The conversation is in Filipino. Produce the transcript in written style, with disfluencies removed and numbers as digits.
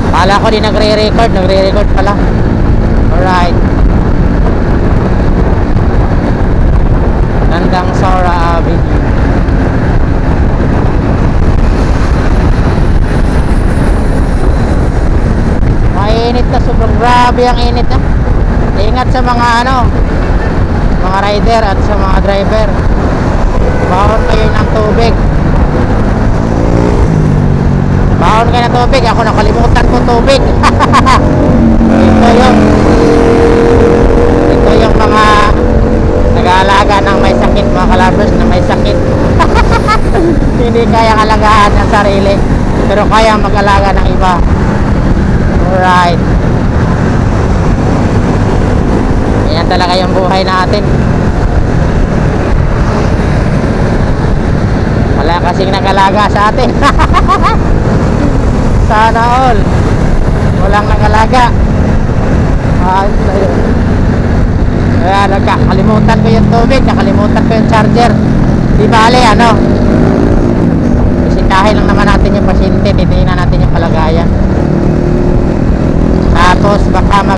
Kala ko di nagre-record pala. Alright. Gandang Sora Avenue. Mainit na, sobrang grabe ang init na. Ingat sa mga mga rider at sa mga driver. Baon kayo ng tubig. Baon kayo ng tubig. Ako nakalimutan ko tubig. Ito yung mga nag-aalaga ng may sakit, mga kalabers na may sakit. Hindi kaya alagaan ng sarili, pero kaya mag-alaga ng iba. Alright. Yan talaga yung buhay natin. Wala kasing nag-alaga sa atin. Sana all walang nag-alaga. Kaya nakalimutan ko yung tubig, nakalimutan ko yung charger. Di bale, bisitahin lang naman natin